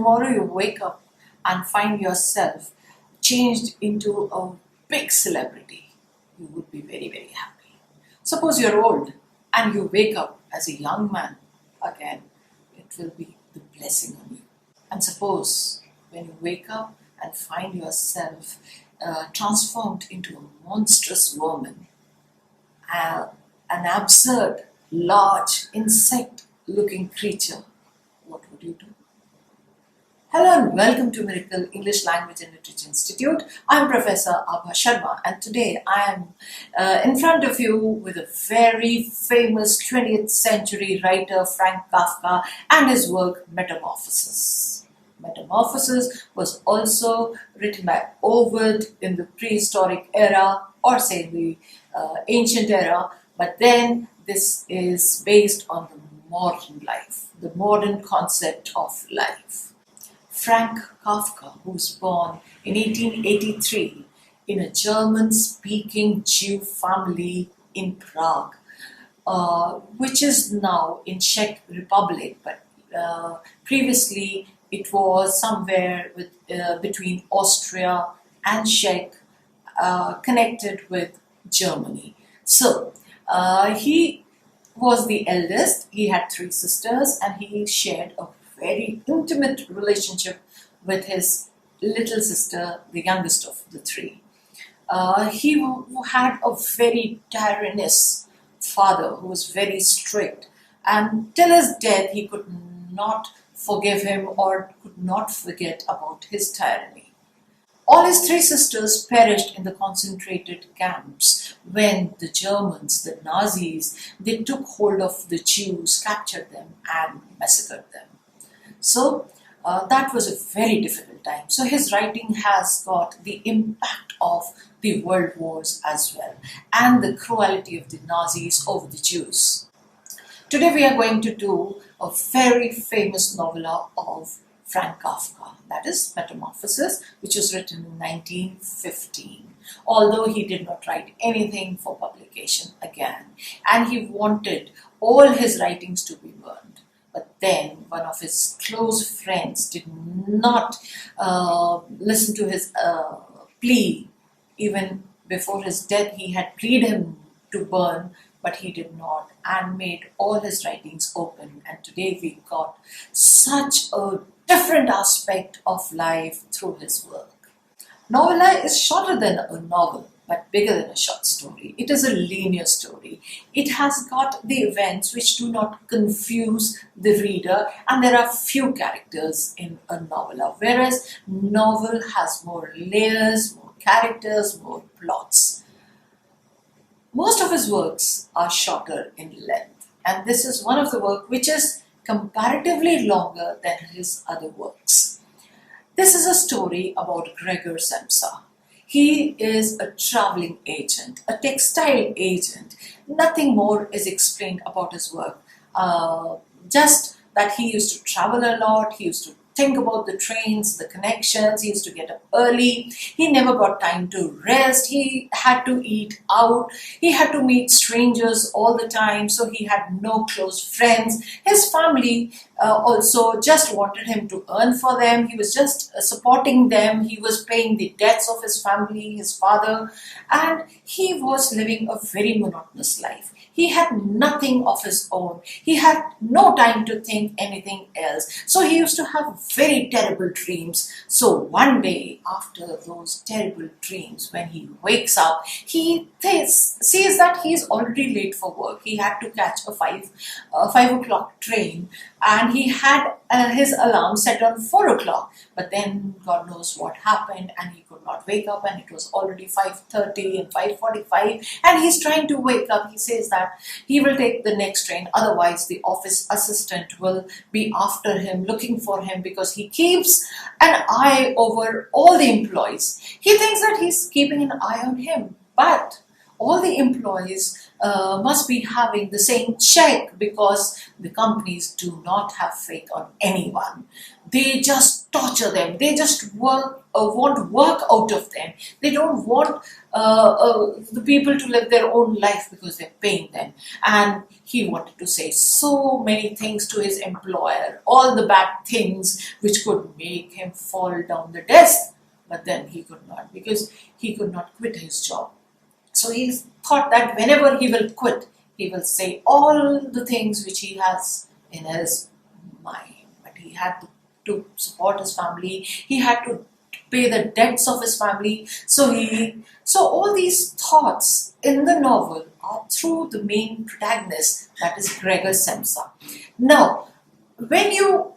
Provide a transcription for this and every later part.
tomorrow you wake up and find yourself changed into a big celebrity, you would be very, very happy. Suppose you're old and you wake up as a young man again, it will be the blessing on you. And suppose when you wake up and find yourself transformed into a monstrous woman, an absurd, large, insect-looking creature, what would you do? Hello and welcome to Miracle English Language and Literature Institute. I'm Professor Abha Sharma, and today I am in front of you with a very famous 20th century writer, Frank Kafka, and his work Metamorphosis. Metamorphosis was also written by Ovid in the prehistoric era, or say the ancient era, but then this is based on the modern life, the modern concept of life. Frank Kafka, who was born in 1883 in a German-speaking Jew family in Prague, which is now in Czech Republic, but previously it was somewhere between Austria and Czech, connected with Germany. So he was the eldest. He had 3 sisters, and he shared a very intimate relationship with his little sister, the youngest of the 3. He had a very tyrannous father who was very strict, and till his death he could not forgive him or could not forget about his tyranny. All his 3 sisters perished in the concentrated camps when the Germans, the Nazis, they took hold of the Jews, captured them and massacred them. So that was a very difficult time. So his writing has got the impact of the world wars as well, and the cruelty of the Nazis over the Jews. Today we are going to do a very famous novella of Frank Kafka, that is Metamorphosis, which was written in 1915. Although he did not write anything for publication again, and he wanted all his writings to be burned. But then one of his close friends did not listen to his plea. Even before his death, he had pleaded him to burn, but he did not, and made all his writings open. And today we got such a different aspect of life through his work. Novella is shorter than a novel, but bigger than a short story. It is a linear story. It has got the events which do not confuse the reader, and there are few characters in a novella, whereas novel has more layers, more characters, more plots. Most of his works are shorter in length, and this is one of the work which is comparatively longer than his other works. This is a story about Gregor Samsa. He is a traveling agent, a textile agent. Nothing more is explained about his work. Just that he used to travel a lot, he used to think about the trains, the connections, he used to get up early, he never got time to rest, he had to eat out, he had to meet strangers all the time, so he had no close friends. His family also just wanted him to earn for them, he was just supporting them, he was paying the debts of his family, his father, and he was living a very monotonous life. He had nothing of his own. He had no time to think anything else. So he used to have very terrible dreams. So one day, after those terrible dreams, when he wakes up, he sees that he is already late for work. He had to catch a 5 o'clock train, and he had his alarm set on 4 o'clock. But then God knows what happened, and he could not wake up, and it was already 5:30 and 5:45, and he's trying to wake up. He says that he will take the next train, otherwise the office assistant will be after him, looking for him, because he keeps an eye over all the employees. He thinks that he's keeping an eye on him, but all the employees must be having the same check, because the companies do not have faith on anyone. They just torture them. They just want work out of them. They don't want the people to live their own life because they're paying them. And he wanted to say so many things to his employer, all the bad things which could make him fall down the desk. But then he could not, because he could not quit his job. So he thought that whenever he will quit, he will say all the things which he has in his mind. But he had to support his family. He had to pay the debts of his family. So all these thoughts in the novel are through the main protagonist, that is Gregor Samsa. Now, when you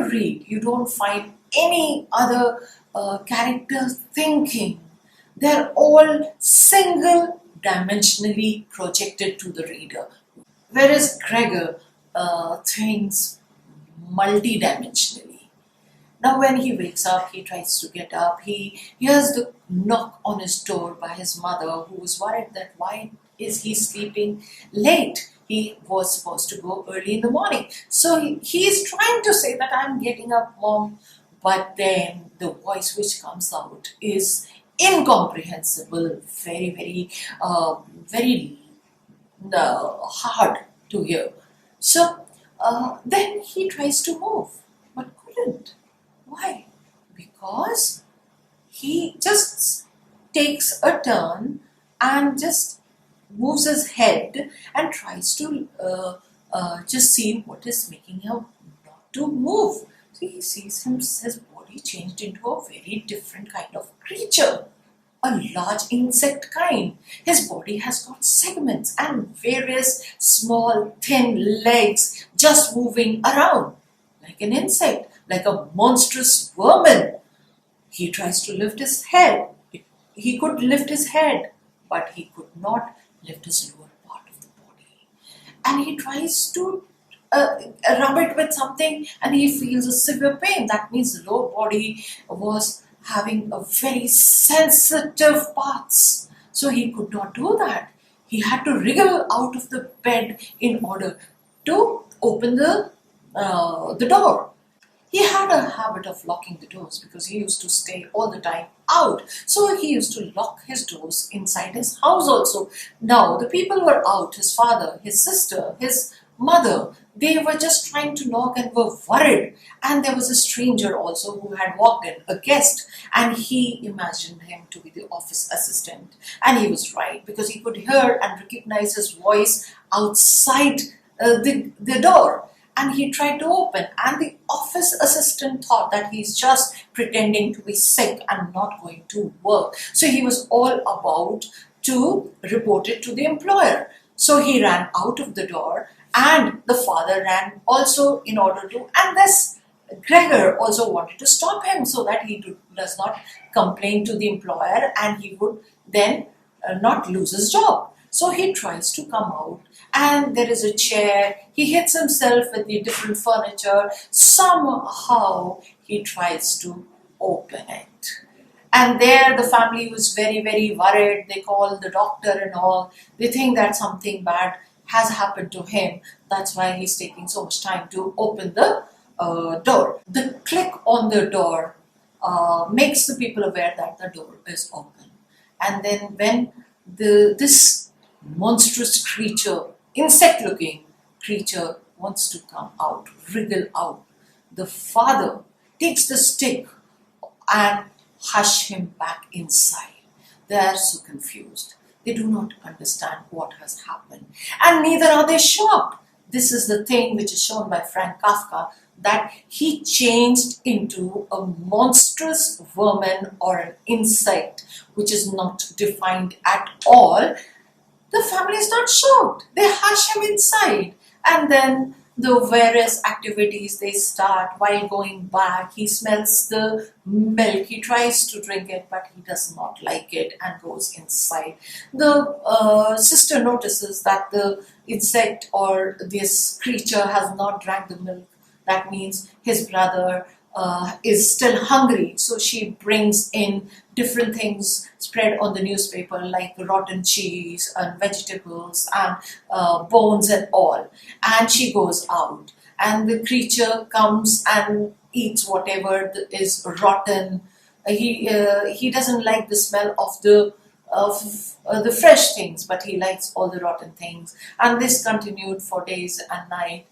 read, you don't find any other character thinking. They're all single dimensionally projected to the reader, whereas Gregor thinks multidimensionally. Now when he wakes up, he tries to get up, he hears the knock on his door by his mother, who is worried that why is he sleeping late? He was supposed to go early in the morning. So he is trying to say that I'm getting up, mom, but then the voice which comes out is incomprehensible, very hard to hear. So then he tries to move, but couldn't. Why? Because he just takes a turn and just moves his head and tries to just see what is making him not to move. So he sees his body changed into a very different kind of creature, a large insect kind. His body has got segments and various small thin legs just moving around like an insect, like a monstrous vermin. He tries to lift his head. He could lift his head, but he could not lift his lower part of the body. And he tries to rub it with something, and he feels a severe pain. That means the lower body was having a very sensitive parts. So he could not do that. He had to wriggle out of the bed in order to open the door. He had a habit of locking the doors because he used to stay all the time out. So he used to lock his doors inside his house also. Now the people were out, his father, his sister, his mother. They were just trying to knock and were worried. And there was a stranger also who had walked in, a guest, and he imagined him to be the office assistant. And he was right, because he could hear and recognize his voice outside the door. And he tried to open, and the office assistant thought that he's just pretending to be sick and not going to work. So he was all about to report it to the employer. So he ran out of the door, and the father ran also in order to, and this Gregor also wanted to stop him so that he does not complain to the employer, and he would then not lose his job. So he tries to come out, and there is a chair. He hits himself with the different furniture. Somehow he tries to open it. And there the family was very worried. They call the doctor and all. They think that something bad has happened to him. That's why he's taking so much time to open the door. The click on the door makes the people aware that the door is open. And then when this monstrous creature, insect-looking creature, wants to come out, wriggle out, the father takes the stick and hush him back inside. They are so confused. They do not understand what has happened, and neither are they shocked. This is the thing which is shown by Frank Kafka, that he changed into a monstrous vermin or an insect which is not defined at all. The family is not shocked. They hush him inside, and then the various activities they start. While going back, he smells the milk. He tries to drink it, but he does not like it and goes inside. The sister notices that the insect or this creature has not drank the milk. That means his brother is still hungry. So she brings in different things spread on the newspaper, like rotten cheese and vegetables and bones and all. And she goes out. and the creature comes and eats whatever is rotten. He doesn't like the smell of the fresh things, but he likes all the rotten things. And this continued for days and night.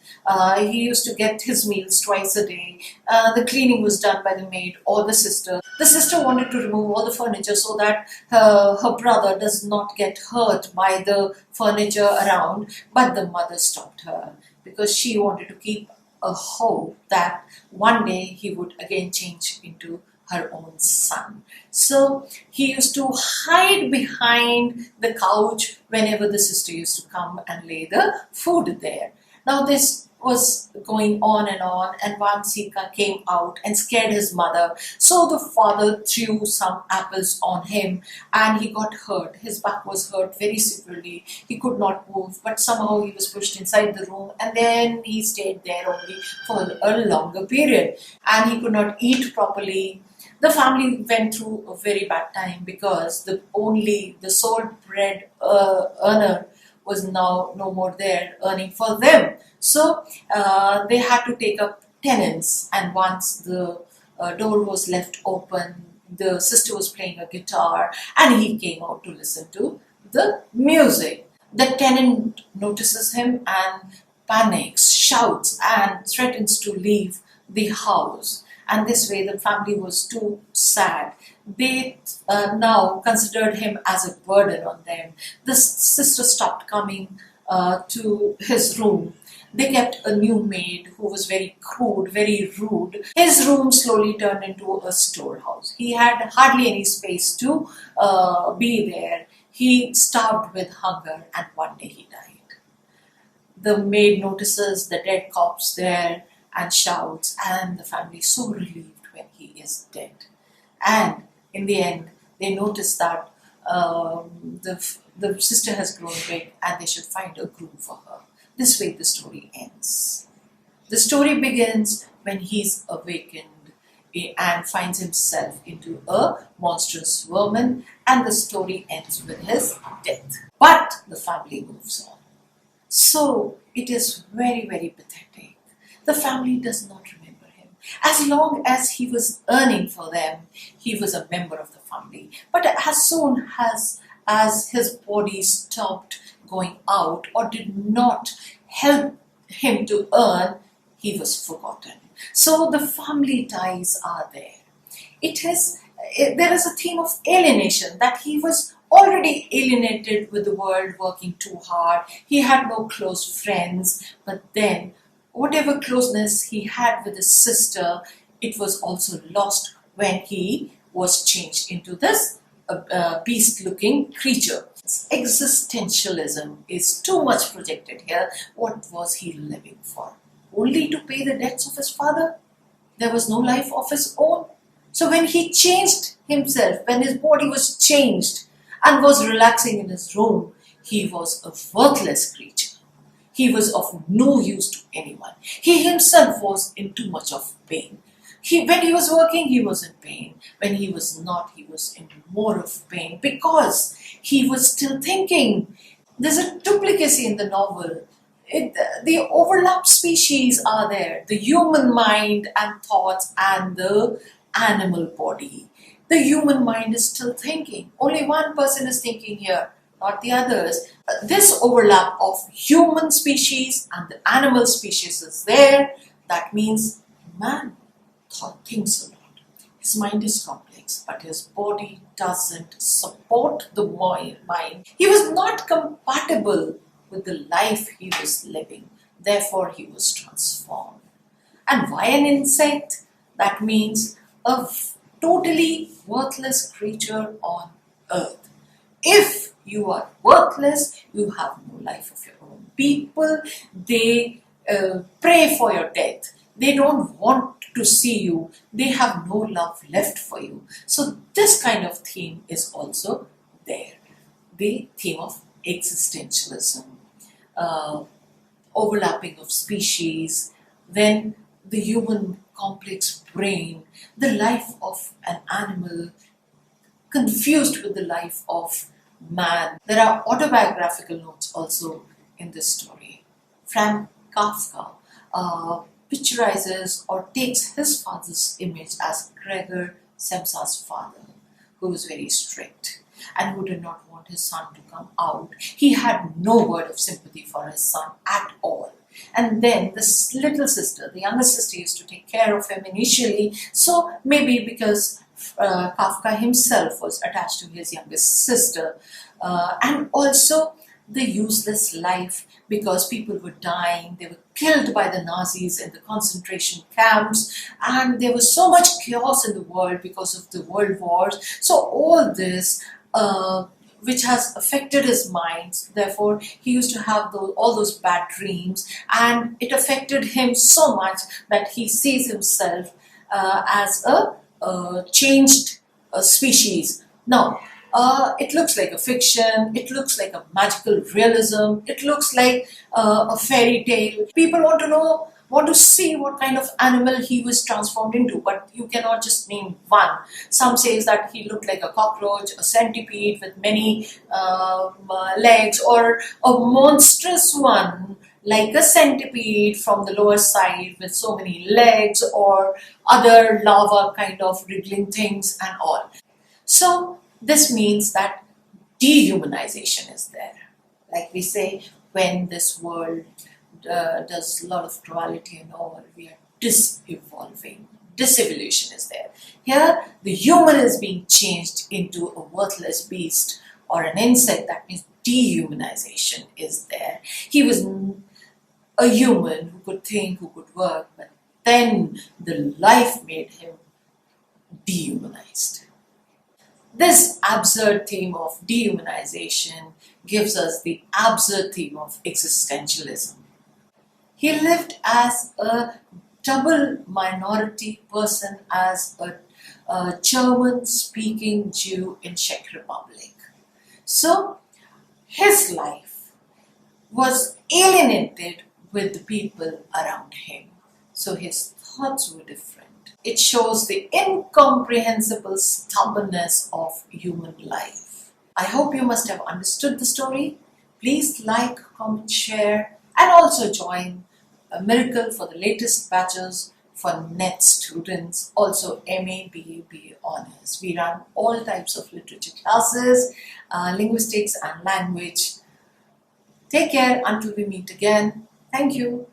He used to get his meals twice a day. The cleaning was done by the maid or the sister. The sister wanted to remove all the furniture so that her brother does not get hurt by the furniture around, but the mother stopped her because she wanted to keep a hope that one day he would again change into her own son. So he used to hide behind the couch whenever the sister used to come and lay the food there. Now this was going on, and once he came out and scared his mother. So the father threw some apples on him and he got hurt. His back was hurt very severely. He could not move, but somehow he was pushed inside the room, and then he stayed there only for a longer period, and he could not eat properly. The family went through a very bad time because the sole bread earner was now no more there earning for them. So they had to take up tenants, and once the door was left open, the sister was playing a guitar and he came out to listen to the music. The tenant notices him and panics, shouts and threatens to leave the house. And this way the family was too sad. They now considered him as a burden on them. The sister stopped coming to his room. They kept a new maid who was very crude, very rude. His room slowly turned into a storehouse. He had hardly any space to be there. He starved with hunger, and one day he died. The maid notices the dead corpse there and shouts, and the family is so relieved when he is dead. And in the end, they notice that the sister has grown big and they should find a groom for her. This way the story ends. The story begins when he's awakened and finds himself into a monstrous vermin, and the story ends with his death. But the family moves on. So it is very, very pathetic. The family does not remember him. As long as he was earning for them, he was a member of the family. But as soon as his body stopped going out or did not help him to earn, he was forgotten. So the family ties are there. There is a theme of alienation, that he was already alienated with the world, working too hard. He had no close friends, but then whatever closeness he had with his sister, it was also lost when he was changed into this beast-looking creature. Existentialism is too much projected here. What was he living for? Only to pay the debts of his father? There was no life of his own. So when he changed himself, when his body was changed and was relaxing in his room, he was a worthless creature. He was of no use to anyone. He himself was in too much of pain. When he was working, he was in pain. When he was not, he was in more of pain because he was still thinking. There's a duplicacy in the novel. The overlap species are there. The human mind and thoughts and the animal body. The human mind is still thinking. Only one person is thinking here, not the others. This overlap of human species and the animal species is there. That means man thinks a lot. His mind is complex, but his body doesn't support the mind. He was not compatible with the life he was living. Therefore, he was transformed. And why an insect? That means a totally worthless creature on earth. If you are worthless, you have no life of your own. People, they pray for your death. They don't want to see you. They have no love left for you. So this kind of theme is also there. The theme of existentialism, overlapping of species, then the human complex brain, the life of an animal confused with the life of man. There are autobiographical notes also in this story. From Kafka, picturizes or takes his father's image as Gregor Samsa's father, who was very strict and who did not want his son to come out. He had no word of sympathy for his son at all. And then this little sister, the younger sister, used to take care of him initially. So maybe because Kafka himself was attached to his youngest sister, and also the useless life, because people were dying, they were killed by the Nazis in the concentration camps, and there was so much chaos in the world because of the world wars. So all this, which has affected his mind, therefore he used to have all those bad dreams, and it affected him so much that he sees himself as a changed species. Now, it looks like a fiction, it looks like a magical realism, it looks like a fairy tale. People want to see what kind of animal he was transformed into, but you cannot just name one. Some says that he looked like a cockroach, a centipede with many legs, or a monstrous one like a centipede from the lower side with so many legs, or other lava kind of wriggling things and all. So this means that dehumanization is there. Like we say, when this world does a lot of duality and all, we are disevolving. Disevolution is there. Here, the human is being changed into a worthless beast or an insect. That means dehumanization is there. He was a human who could think, who could work, but then the life made him dehumanized. This absurd theme of dehumanization gives us the absurd theme of existentialism. He lived as a double minority person, as a German-speaking Jew in Czech Republic. So his life was alienated with the people around him. So his thoughts were different. It shows the incomprehensible stubbornness of human life. I hope you must have understood the story. Please like, comment, share, and also join a Miracle for the latest batches for NET students, also MA, BA, BA Honours. We run all types of literature classes, linguistics and language. Take care until we meet again. Thank you.